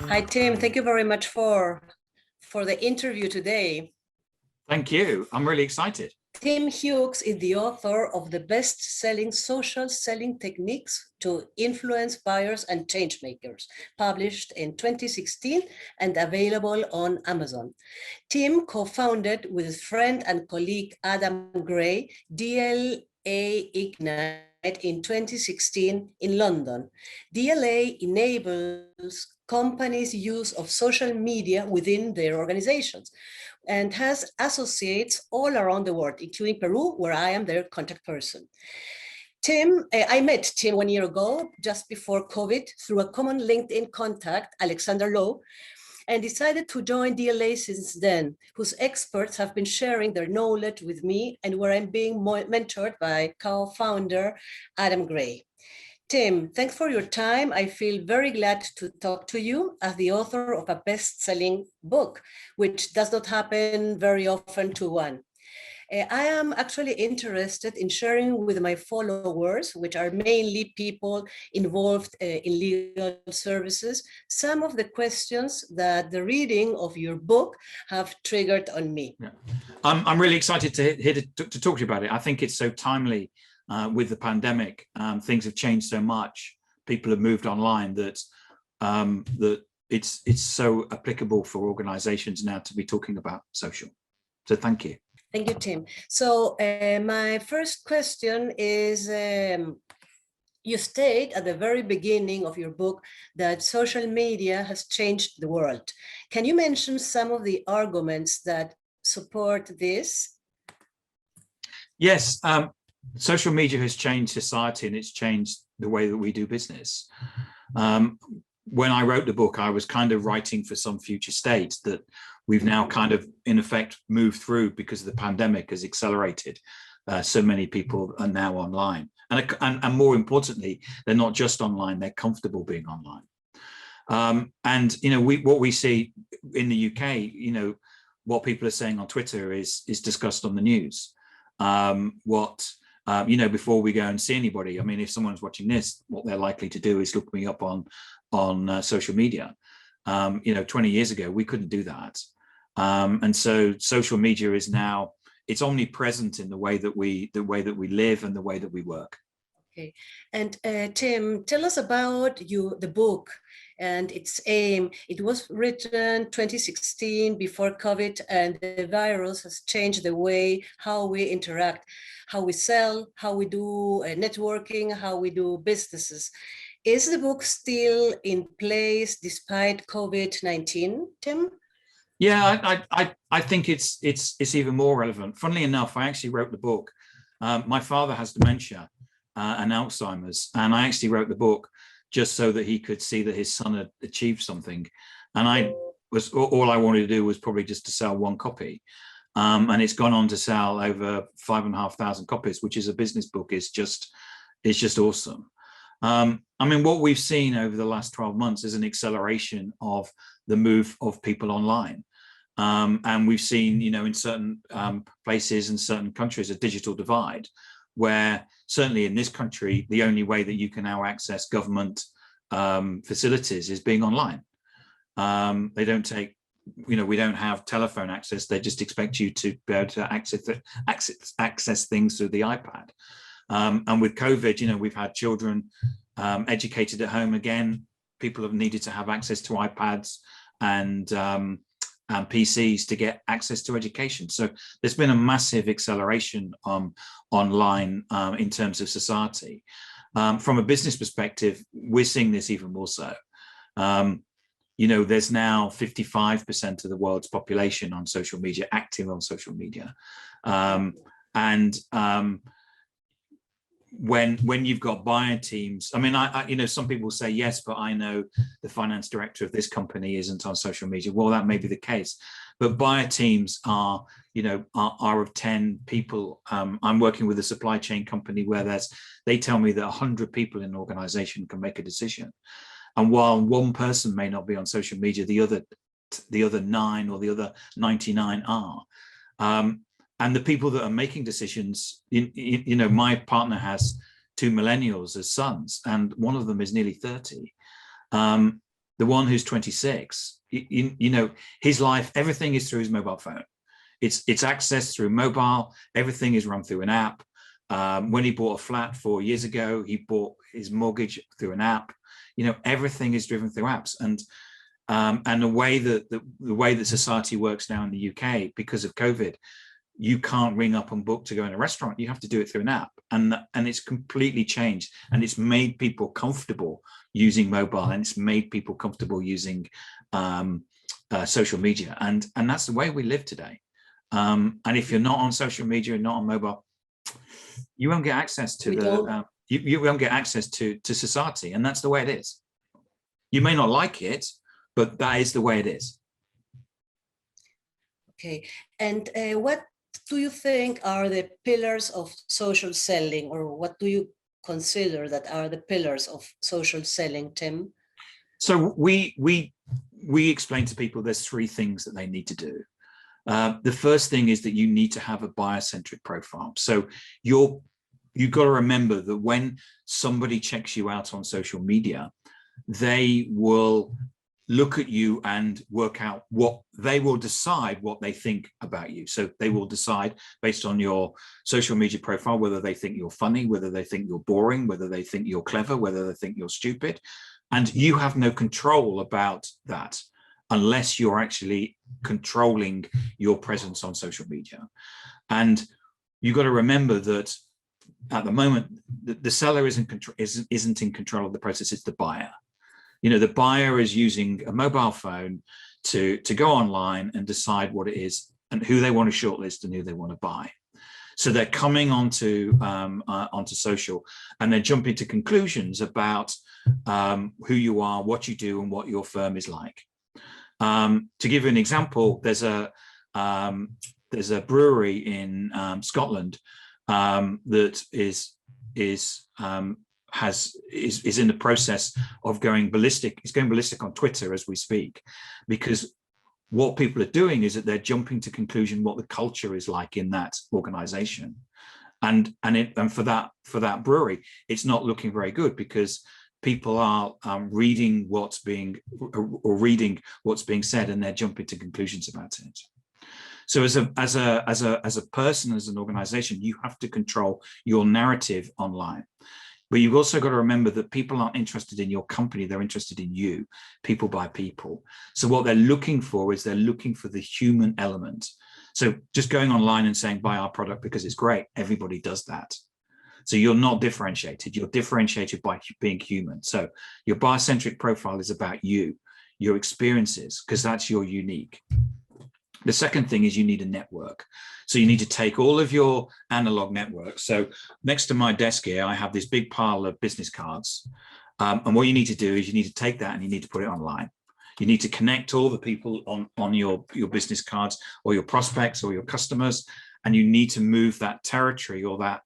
Hi, Tim. Thank you very much for the interview today. Thank you. I'm really excited. Tim Hughes is the author of the best-selling Social Selling Techniques to Influence Buyers and Changemakers, published in 2016 and available on Amazon. Tim co-founded with his friend and colleague Adam Gray, DLA Ignite in 2016 in London. DLA enables companies' use of social media within their organizations and has associates all around the world, including Peru, where I am their contact person. I met Tim 1 year ago, just before COVID, through a common LinkedIn contact, Alexander Lowe, and decided to join DLA since then, whose experts have been sharing their knowledge with me and where I'm being mentored by co-founder Adam Gray. Tim, thanks for your time. I feel very glad to talk to you as the author of a best-selling book, which does not happen very often to one. I am actually interested in sharing with my followers, which are mainly people involved in legal services, some of the questions that the reading of your book have triggered on me. Yeah. I'm really excited to talk to you about it. I think it's so timely with the pandemic. Things have changed so much. People have moved online that it's so applicable for organizations now to be talking about social. So thank you. Thank you, Tim. So my first question is, you state at the very beginning of your book that social media has changed the world. Can you mention some of the arguments that support this? Yes, social media has changed society and it's changed the way that we do business. When I wrote the book, I was kind of writing for some future state that we've now kind of, in effect, moved through because the pandemic has accelerated. So many people are now online. And more importantly, they're not just online, they're comfortable being online. And, you know, what we see in the UK, you know, what people are saying on Twitter is discussed on the news. You know, before we go and see anybody, I mean, if someone's watching this, what they're likely to do is look me up on social media. You know, 20 years ago, we couldn't do that. And so social media is now, it's omnipresent in the way that we live and the way that we work. Okay. And Tim, tell us about the book and its aim. It was written 2016 before COVID, and the virus has changed the way how we interact, how we sell, how we do networking, how we do businesses. Is the book still in place despite COVID-19, Tim? Yeah, I think it's even more relevant. Funnily enough, I actually wrote the book. My father has dementia and Alzheimer's, and I actually wrote the book just so that he could see that his son had achieved something. And all I wanted to do was probably just to sell one copy. And it's gone on to sell over 5,500 copies, which is a business book. It's just awesome. I mean, what we've seen over the last 12 months is an acceleration of the move of people online. And we've seen, you know, in certain places and certain countries, a digital divide, where certainly in this country, the only way that you can now access government facilities is being online. They don't take, you know, we don't have telephone access. They just expect you to be able to access things through the iPad. And with COVID, you know, we've had children educated at home again. People have needed to have access to iPads and PCs to get access to education. So there's been a massive acceleration online in terms of society. From a business perspective, we're seeing this even more so. You know, there's now 55% of the world's population on social media, active on social media. When you've got buyer teams, I mean, you know, some people say, yes, but I know the finance director of this company isn't on social media. Well, that may be the case, but buyer teams are, you know, are of 10 people. I'm working with a supply chain company where they tell me that 100 people in an organization can make a decision. And while one person may not be on social media, the other 9 or the other 99 are. And the people that are making decisions, you know, my partner has two millennials as sons, and one of them is nearly 30. The one who's 26, you know, his life, everything is through his mobile phone. It's accessed through mobile. Everything is run through an app. When he bought a flat 4 years ago, he bought his mortgage through an app. You know, everything is driven through apps. And the way that society works now in the UK, because of COVID, you can't ring up and book to go in a restaurant. You have to do it through an app, and it's completely changed. And it's made people comfortable using mobile, and it's made people comfortable using social media, and that's the way we live today. And if you're not on social media and not on mobile, you won't get access to you won't get access to society, and that's the way it is. You may not like it, but that is the way it is. Okay, and what do you think are the pillars of social selling, or what do you consider that are the pillars of social selling, Tim? So we explain to people there's three things that they need to do. The first thing is that you need to have a buyer-centric profile. So you've got to remember that when somebody checks you out on social media, they will look at you and work out what they will decide what they think about you. So they will decide based on your social media profile, whether they think you're funny, whether they think you're boring, whether they think you're clever, whether they think you're stupid. And you have no control about that unless you're actually controlling your presence on social media. And you've got to remember that at the moment, the seller isn't in control of the process, it's the buyer. You know, the buyer is using a mobile phone to go online and decide what it is and who they want to shortlist and who they want to buy. So they're coming onto social, and they're jumping to conclusions about who you are, what you do, and what your firm is like. To give you an example, there's a brewery in Scotland that is in the process of going ballistic. It's going ballistic on Twitter as we speak, because what people are doing is that they're jumping to conclusion what the culture is like in that organization, and for that brewery, it's not looking very good, because people are reading what's being said, and they're jumping to conclusions about it. So as a person, as an organization, you have to control your narrative online. But you've also got to remember that people aren't interested in your company, they're interested in you, people by people. So what they're looking for is they're looking for the human element. So just going online and saying, buy our product because it's great, everybody does that. So you're not differentiated, you're differentiated by being human. So your buyer-centric profile is about you, your experiences, because that's your unique. The second thing is you need a network. So you need to take all of your analog networks. So next to my desk here, I have this big pile of business cards. And what you need to do is you need to take that and you need to put it online. You need to connect all the people on your business cards, or your prospects or your customers, and you need to move that territory or that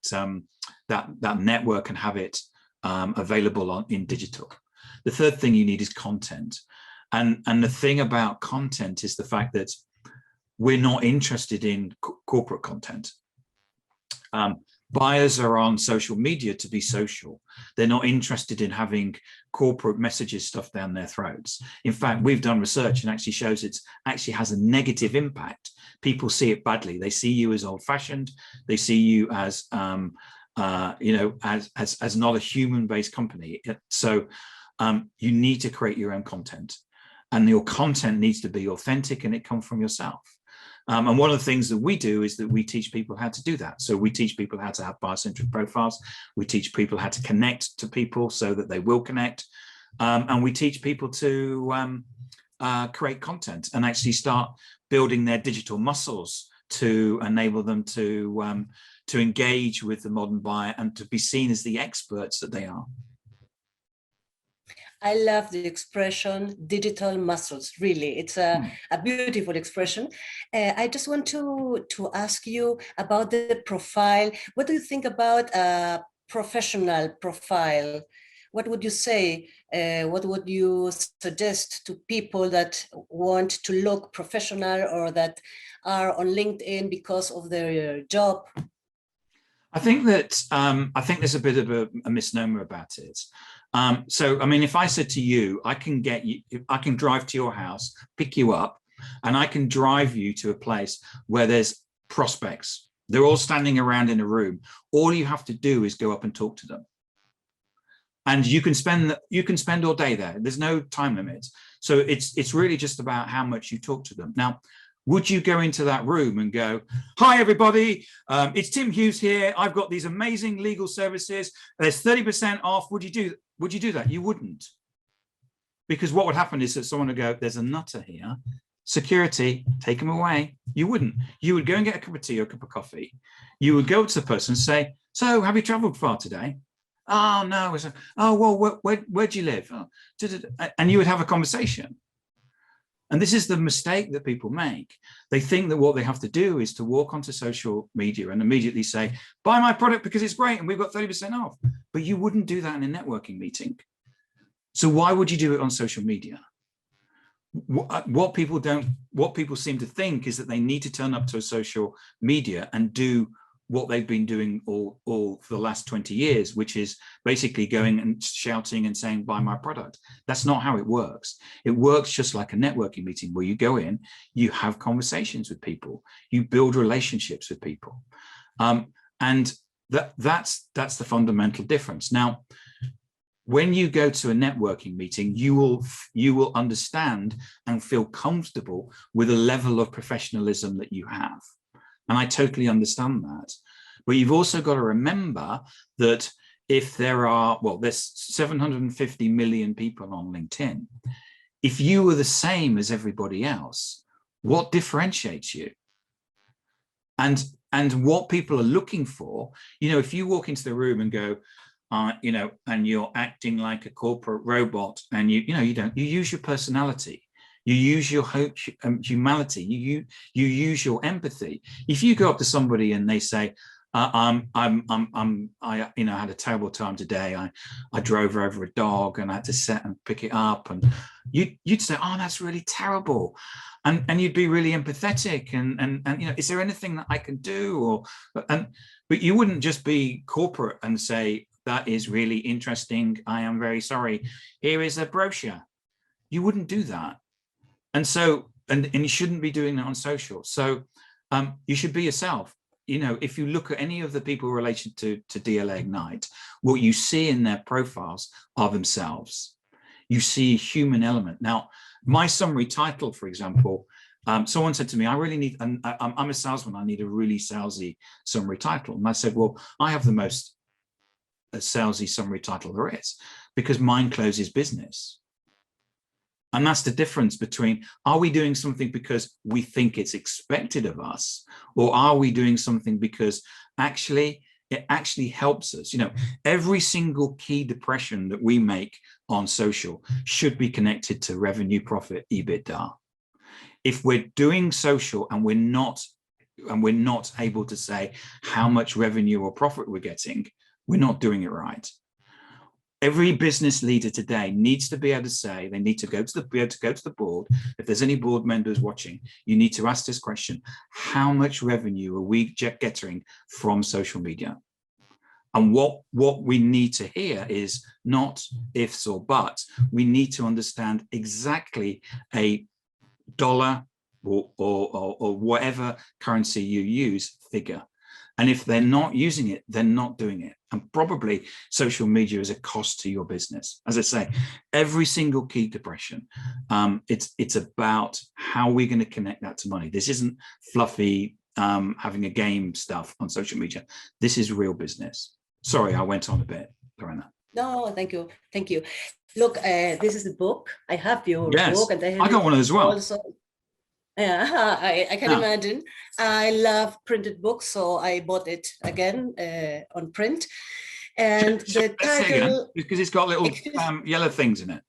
network and have it available in digital. The third thing you need is content. And the thing about content is the fact that we're not interested in corporate content. Buyers are on social media to be social. They're not interested in having corporate messages stuffed down their throats. In fact, we've done research and actually shows it actually has a negative impact. People see it badly. They see you as old-fashioned. They see you as as not a human-based company. So you need to create your own content, and your content needs to be authentic and it comes from yourself. And one of the things that we do is that we teach people how to do that. So we teach people how to have buyer-centric profiles. We teach people how to connect to people so that they will connect. And we teach people to create content and actually start building their digital muscles to enable them to engage with the modern buyer and to be seen as the experts that they are. I love the expression digital muscles. Really, it's a beautiful expression. I just want to ask you about the profile. What do you think about a professional profile? What would you say? What would you suggest to people that want to look professional or that are on LinkedIn because of their job? I think that I think there's a bit of a misnomer about it. So, I mean, if I said to you, I can get you, I can drive to your house, pick you up, and I can drive you to a place where there's prospects. They're all standing around in a room. All you have to do is go up and talk to them. And you can spend all day there. There's no time limit. So it's really just about how much you talk to them. Now, would you go into that room and go, hi, everybody, it's Tim Hughes here. I've got these amazing legal services. There's 30% off. Would you do that? You wouldn't. Because what would happen is that someone would go, there's a nutter here. Security, take them away. You wouldn't. You would go and get a cup of tea or a cup of coffee. You would go to the person and say, so have you traveled far today? Oh, no. Oh, well, where do you live? Oh, and you would have a conversation. And this is the mistake that people make. They think that what they have to do is to walk onto social media and immediately say, buy my product because it's great and we've got 30% off. But you wouldn't do that in a networking meeting. So why would you do it on social media? What people seem to think is that they need to turn up to a social media and do what they've been doing all for the last 20 years, which is basically going and shouting and saying, buy my product. That's not how it works. It works just like a networking meeting where you go in, you have conversations with people, you build relationships with people. And that's the fundamental difference. Now, when you go to a networking meeting, you will understand and feel comfortable with a level of professionalism that you have. And I totally understand that. But you've also got to remember that if there are, well, there's 750 million people on LinkedIn. If you were the same as everybody else, what differentiates you? And what people are looking for, if you walk into the room and go, and you're acting like a corporate robot, and you use your personality. You use your humanity. You use your empathy. If you go up to somebody and they say, I had a terrible time today. I drove over a dog and I had to set and pick it up, and you'd say, oh, that's really terrible, and you'd be really empathetic and is there anything that I can do? But you wouldn't just be corporate and say, that is really interesting. I am very sorry. Here is a brochure. You wouldn't do that. And so, and you shouldn't be doing that on social. So you should be yourself. If you look at any of the people related to DLA Ignite, what you see in their profiles are themselves. You see a human element. Now, my summary title, for example, someone said to me, I really need, and I'm a salesman, I need a really salesy summary title. And I said, well, I have the most salesy summary title there is, because mine closes business. And that's the difference between, are we doing something because we think it's expected of us, or are we doing something because it actually helps us? Every single key depression that we make on social should be connected to revenue, profit, EBITDA. If we're doing social and we're not able to say how much revenue or profit we're getting, we're not doing it right. Every business leader today needs to be able to say, they need to go to the board. If there's any board members watching, you need to ask this question: how much revenue are we getting from social media? And what we need to hear is not ifs or buts. We need to understand exactly a dollar or whatever currency you use figure. And if they're not using it, they're not doing it. And probably social media is a cost to your business. As I say, every single key depression, it's about how we're going to connect that to money. This isn't fluffy, having a game stuff on social media. This is real business. Sorry, I went on a bit, Lorena. No, thank you. Thank you. Look, this is the book. I have your book. And I got one as well. Also. Yeah, I can imagine. I love printed books, so I bought it again on print. And the title, because it's got little yellow things in it.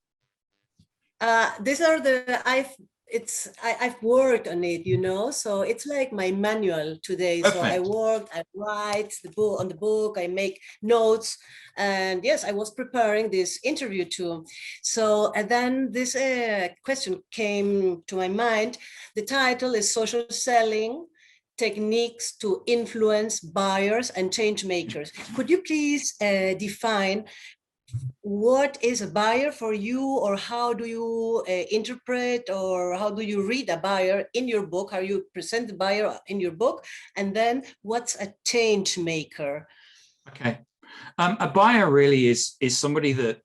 These are I've worked on it, so it's like my manual today. Perfect. So I write on the book, I make notes, and yes, I was preparing this interview too. So, and then this question came to my mind. The title is Social Selling techniques to influence buyers and change makers. Could you please define what is a buyer for you, or how do you interpret, or how do you read a buyer in your book? How you present the buyer in your book? And then what's a change maker? Okay. A buyer really is somebody that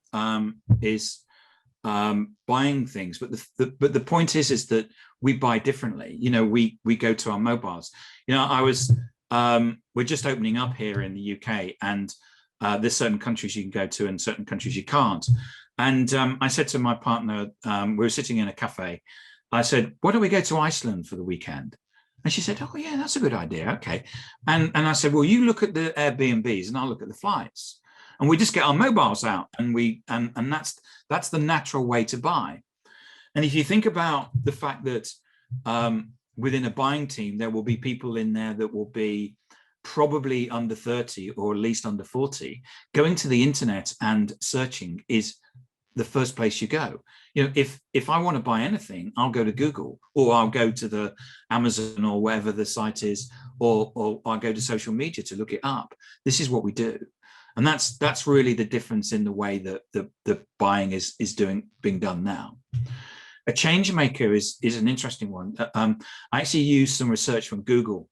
is buying things, but the point is that we buy differently. You know, we go to our mobiles. You know, we're just opening up here in the UK, and there's certain countries you can go to and certain countries you can't. And I said to my partner, we were sitting in a cafe, I said, why don't we go to Iceland for the weekend? And she said, oh yeah, that's a good idea. Okay. And I said, well, you look at the Airbnbs and I'll look at the flights. And we just get our mobiles out, and that's the natural way to buy. And if you think about the fact that within a buying team, there will be people in there that will be probably under 30 or at least under 40, going to the internet and searching is the first place you go. You know, if I want to buy anything, I'll go to Google, or I'll go to the Amazon or wherever the site is, or I'll go to social media to look it up. This is what we do. And that's really the difference in the way that the buying is being done now. A change maker is an interesting one. I actually used some research from Google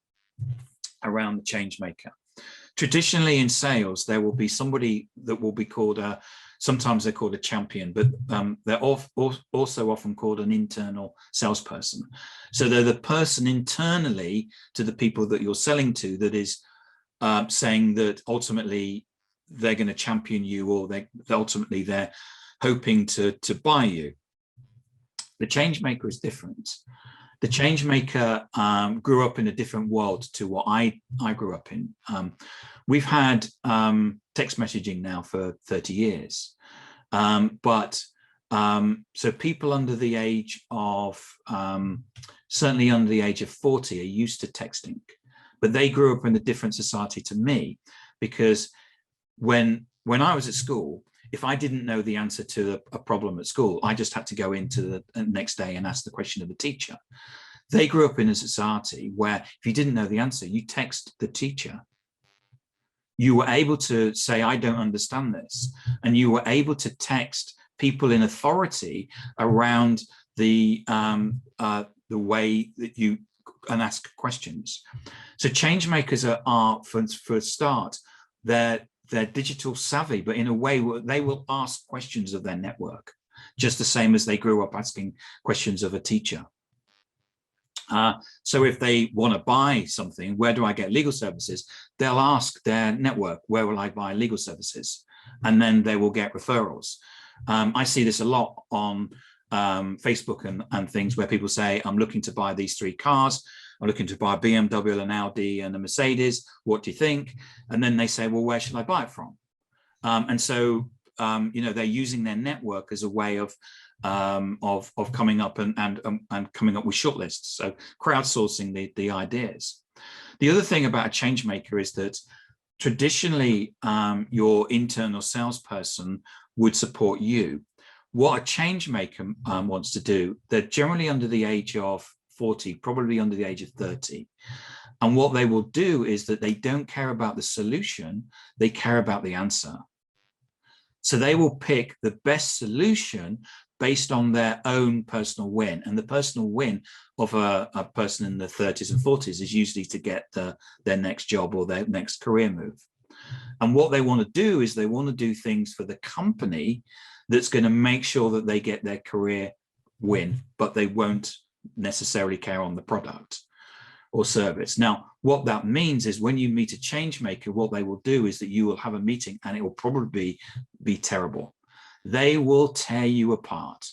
around the change maker. Traditionally in sales, there will be somebody that will be called sometimes they're called a champion, but they're also often called an internal salesperson. So they're the person internally to the people that you're selling to that is saying that ultimately they're going to champion you, or ultimately they're hoping to buy you. The change maker is different. The change maker grew up in a different world to what I grew up in. We've had text messaging now for 30 years. So people under the age of, certainly under the age of 40 are used to texting, but they grew up in a different society to me, because when I was at school, if I didn't know the answer to a problem at school, I just had to go into the next day and ask the question of the teacher. They grew up in a society where if you didn't know the answer, you text the teacher. You were able to say, I don't understand this. And you were able to text people in authority around the way that you and ask questions. So change makers are for a start, they're digital savvy, but in a way they will ask questions of their network, just the same as they grew up asking questions of a teacher. So if they want to buy something, where do I get legal services? They'll ask their network, where will I buy legal services? And then they will get referrals. I see this a lot on Facebook and things where people say, I'm looking to buy these 3 cars. I'm looking to buy a BMW, an Audi, and a Mercedes. What do you think? And then they say, well, where should I buy it from? And so, you know, they're using their network as a way of coming up and coming up with shortlists. So crowdsourcing the ideas. The other thing about a change maker is that traditionally your internal salesperson would support you. What a change maker wants to do, they're generally under the age of 40, probably under the age of 30. And what they will do is that they don't care about the solution, they care about the answer. So they will pick the best solution based on their own personal win. And the personal win of a person in the 30s and 40s is usually to get their next job or their next career move. And what they want to do is they want to do things for the company that's going to make sure that they get their career win, but they won't necessarily care on the product or service. Now, what that means is when you meet a change maker, what they will do is that you will have a meeting and it will probably be terrible. They will tear you apart.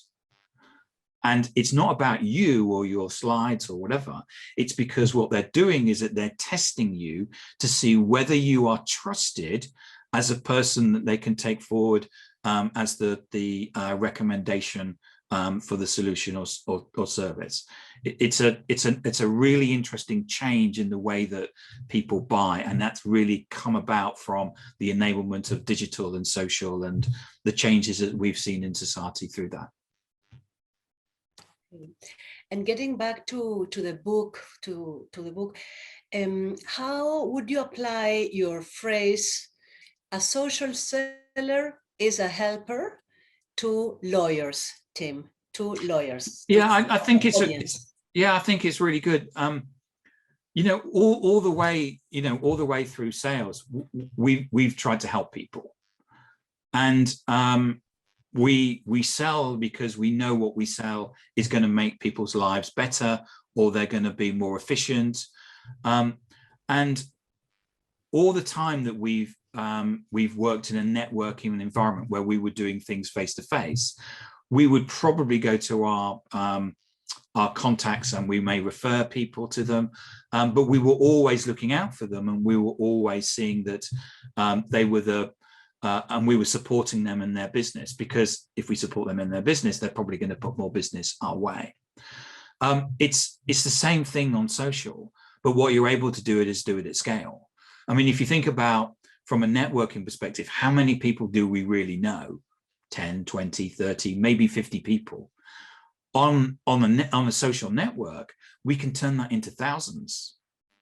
And it's not about you or your slides or whatever. It's because what they're doing is that they're testing you to see whether you are trusted as a person that they can take forward as the recommendation for the solution or service. It's a really interesting change in the way that people buy, and that's really come about from the enablement of digital and social and the changes that we've seen in society through that. And getting back to the book, How would you apply your phrase, a social seller is a helper, to lawyers, Tim, to lawyers, to Yeah, I think audience? yeah, I think it's really good. You know, all the way, all the way through sales, we've tried to help people, and we sell because we know what we sell is going to make people's lives better, or they're going to be more efficient. And all the time that we've worked in a networking environment where we were doing things face to face, we would probably go to our contacts and we may refer people to them, but we were always looking out for them, and we were always seeing that they were and we were supporting them in their business, because if we support them in their business, they're probably going to put more business our way. It's the same thing on social, but what you're able to do it is do it at scale. I mean, if you think about from a networking perspective, how many people do we really know? 10, 20, 30, maybe 50 people. On a social network, we can turn that into thousands.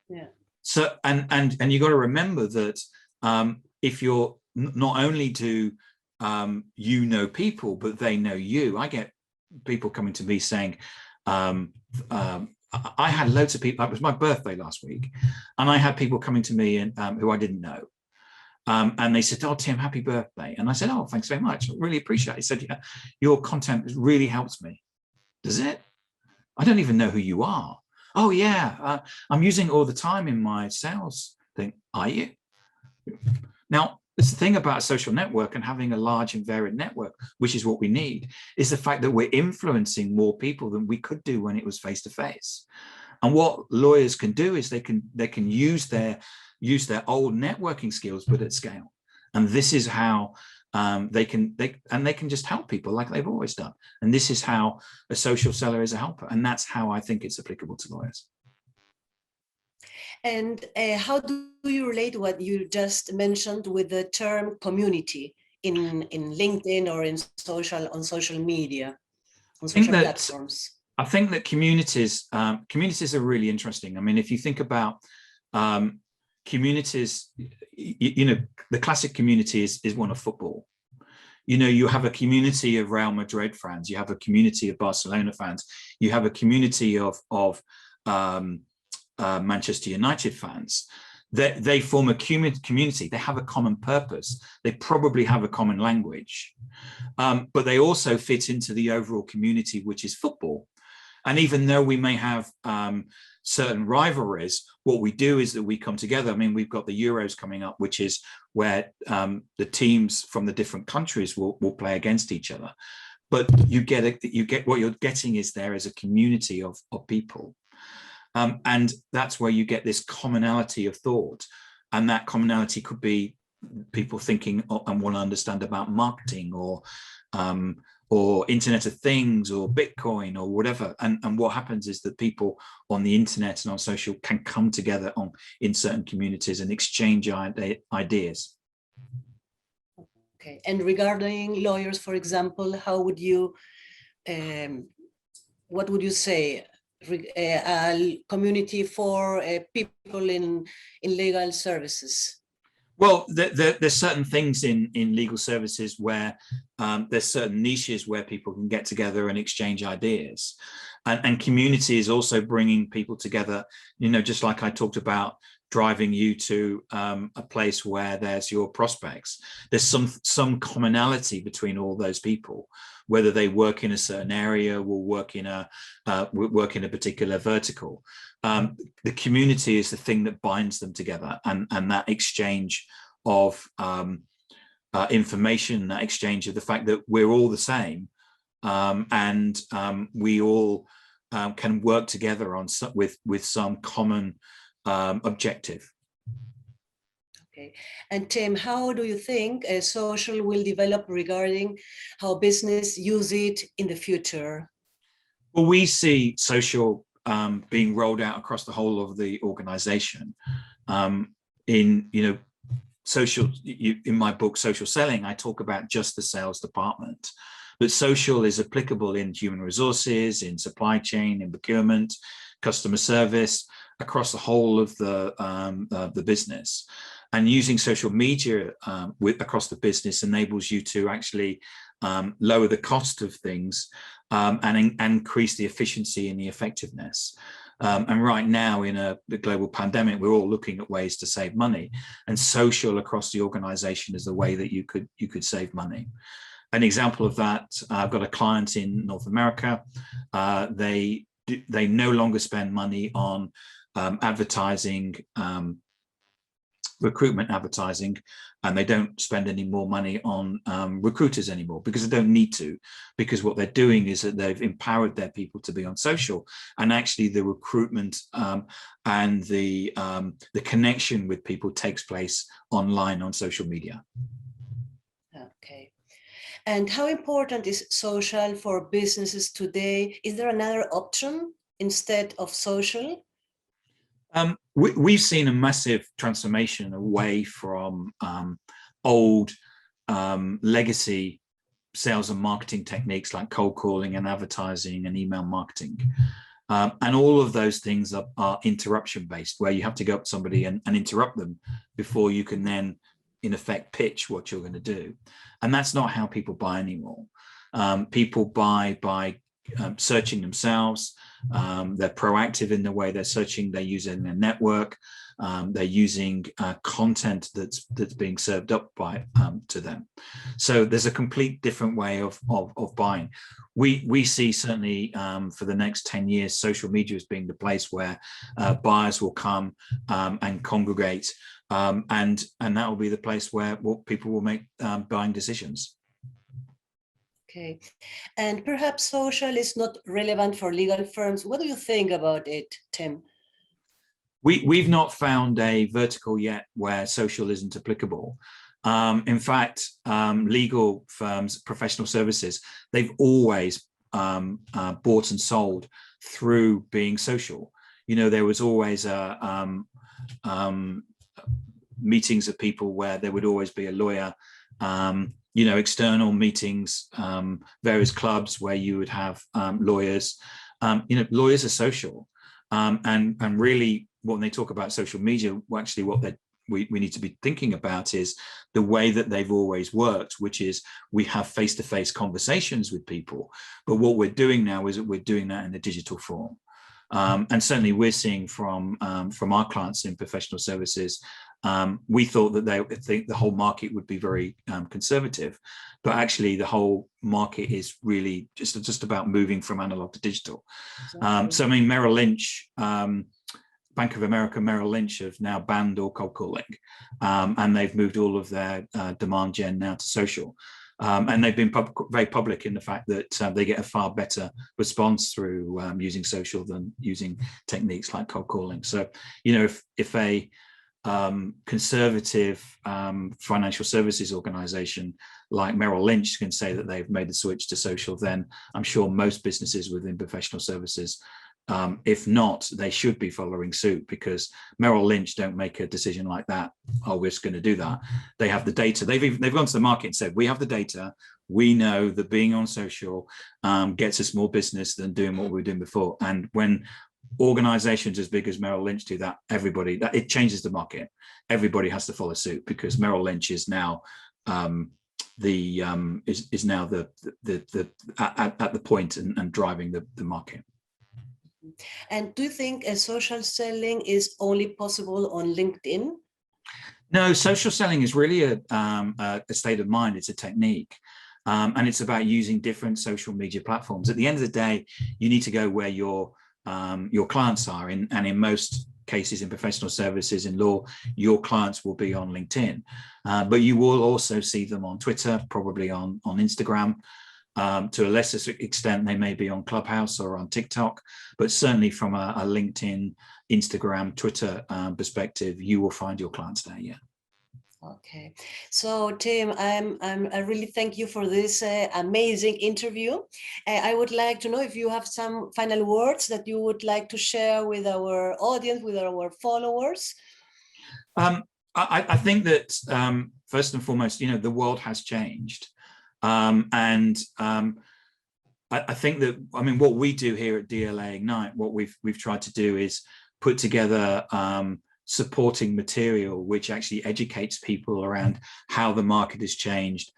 Yeah. So and you got to remember that if you're not only do you know people, but they know you. I get people coming to me saying, I had loads of people. It was my birthday last week, and I had people coming to me and who I didn't know. And they said, "Oh, Tim, happy birthday." And I said, "Oh, thanks very much. I really appreciate it." He said, "Yeah, your content really helps me." Does it? I don't even know who you are. Oh, yeah, I'm using it all the time in my sales thing. Are you? Now, it's the thing about a social network and having a large and varied network, which is what we need, is the fact that we're influencing more people than we could do when it was face to face. And what lawyers can do is they can use their old networking skills, but at scale. And this is how they can just help people like they've always done. And this is how a social seller is a helper. And that's how I think it's applicable to lawyers. And how do you relate what you just mentioned with the term community in LinkedIn or on social media, on social platforms? I think that communities are really interesting. I mean, if you think about communities, the classic community is one of football. You have a community of Real Madrid fans, you have a community of Barcelona fans, you have a community of Manchester United fans. They form a community. They have a common purpose. They probably have a common language, but they also fit into the overall community, which is football. And even though we may have certain rivalries, what we do is that we come together. I mean, we've got the Euros coming up, which is where the teams from the different countries will play against each other. But you get what you're getting is there is a community of people. And that's where you get this commonality of thought. And that commonality could be people thinking and want to understand about marketing or Internet of Things or Bitcoin or whatever. And what happens is that people on the internet and on social can come together in certain communities and exchange ideas. Okay. And regarding lawyers, for example, how would you, what would you say? A community for people in legal services? Well, there's certain things in legal services where there's certain niches where people can get together and exchange ideas. And community is also bringing people together, just like I talked about driving you to a place where there's your prospects. There's some commonality between all those people, whether they work in a certain area or work in a particular vertical. The community is the thing that binds them together, and that exchange of information, that exchange of the fact that we're all the same, and we all can work together with some common objective. Okay. And Tim, how do you think social will develop regarding how business use it in the future? Well, we see social being rolled out across the whole of the organization. In my book, Social Selling, I talk about just the sales department, but social is applicable in human resources, in supply chain, in procurement, customer service, across the whole of the business. And using social media across the business enables you to actually lower the cost of things and increase the efficiency and the effectiveness. And right now in the global pandemic, we're all looking at ways to save money, and social across the organization is the way that you could save money. An example of that, I've got a client in North America. They no longer spend money on advertising, recruitment advertising, and they don't spend any more money on recruiters anymore because they don't need to, because what they're doing is that they've empowered their people to be on social, and actually the recruitment and the connection with people takes place online on social media. Okay. And how important is social for businesses today? Is there another option instead of social? We've seen a massive transformation away from old legacy sales and marketing techniques like cold calling and advertising and email marketing. And all of those things are interruption based, where you have to go up to somebody and interrupt them before you can then, in effect, pitch what you're going to do. And that's not how people buy anymore. People buy by searching themselves. They're proactive in the way they're searching. They're using their network. They're using content that's being served up to them. So there's a complete different way of buying. We see certainly for the next 10 years, social media as being the place where buyers will come and congregate, and that will be the place where people will make buying decisions. Okay, and perhaps social is not relevant for legal firms. What do you think about it, Tim? We've not found a vertical yet where social isn't applicable. In fact, legal firms, professional services, they've always bought and sold through being social. You know, there was always meetings of people where there would always be a lawyer, you know, external meetings, various clubs where you would have lawyers. You know, lawyers are social, and really when they talk about social media, actually what we need to be thinking about is the way that they've always worked, which is we have face-to-face conversations with people. But what we're doing now is that we're doing that in a digital form. And certainly we're seeing from our clients in professional services, we thought that they think the whole market would be very conservative, but actually the whole market is really just about moving from analog to digital. Exactly. So I mean, Merrill Lynch, Bank of America, Merrill Lynch have now banned all cold calling, and they've moved all of their demand gen now to social. And they've been very public in the fact that they get a far better response through using social than using techniques like cold calling. So, you know, if a conservative financial services organization like Merrill Lynch can say that they've made the switch to social, then I'm sure most businesses within professional services, if not, they should be following suit, because Merrill Lynch don't make a decision like that. Oh, we're just going to do that. They have the data. They've gone to the market and said, we have the data. We know that being on social gets us more business than doing what we were doing before. And when organizations as big as Merrill Lynch do that, it changes the market. Everybody has to follow suit, because Merrill Lynch is now at the point and driving the market. And do you think social selling is only possible on LinkedIn? No, social selling is really a state of mind. It's a technique. And it's about using different social media platforms. At the end of the day, you need to go where your clients are. And in most cases in professional services, in law, your clients will be on LinkedIn. But you will also see them on Twitter, probably on Instagram. To a lesser extent, they may be on Clubhouse or on TikTok, but certainly from a LinkedIn, Instagram, Twitter perspective, you will find your clients there. Yeah. Okay, so Tim, I really thank you for this amazing interview. I would like to know if you have some final words that you would like to share with our audience, with our followers. I think that first and foremost, you know, the world has changed. I think that, I mean, what we do here at DLA Ignite, what we've tried to do is put together supporting material which actually educates people around how the market has changed,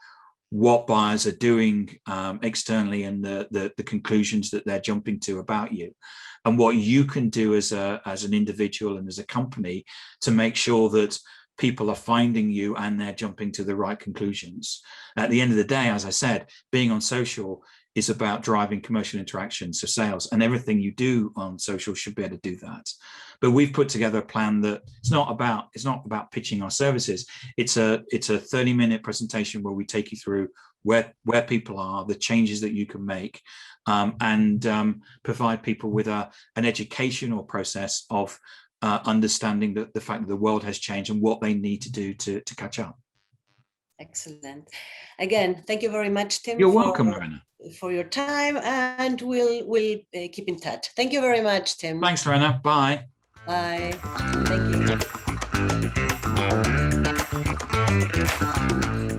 what buyers are doing externally, and the conclusions that they're jumping to about you, and what you can do as an individual and as a company to make sure that people are finding you and they're jumping to the right conclusions. At the end of the day, as I said, being on social is about driving commercial interactions, so sales, and everything you do on social should be able to do that. But we've put together a plan that it's not about pitching our services. It's a 30-minute presentation where we take you through where people are, the changes that you can make, and provide people with an educational process of understanding the fact that the world has changed and what they need to do to catch up. Excellent. Again, thank you very much, Tim. You're welcome, Lorena. For your time, and we'll keep in touch. Thank you very much, Tim. Thanks, Lorena. Bye. Bye. Thank you.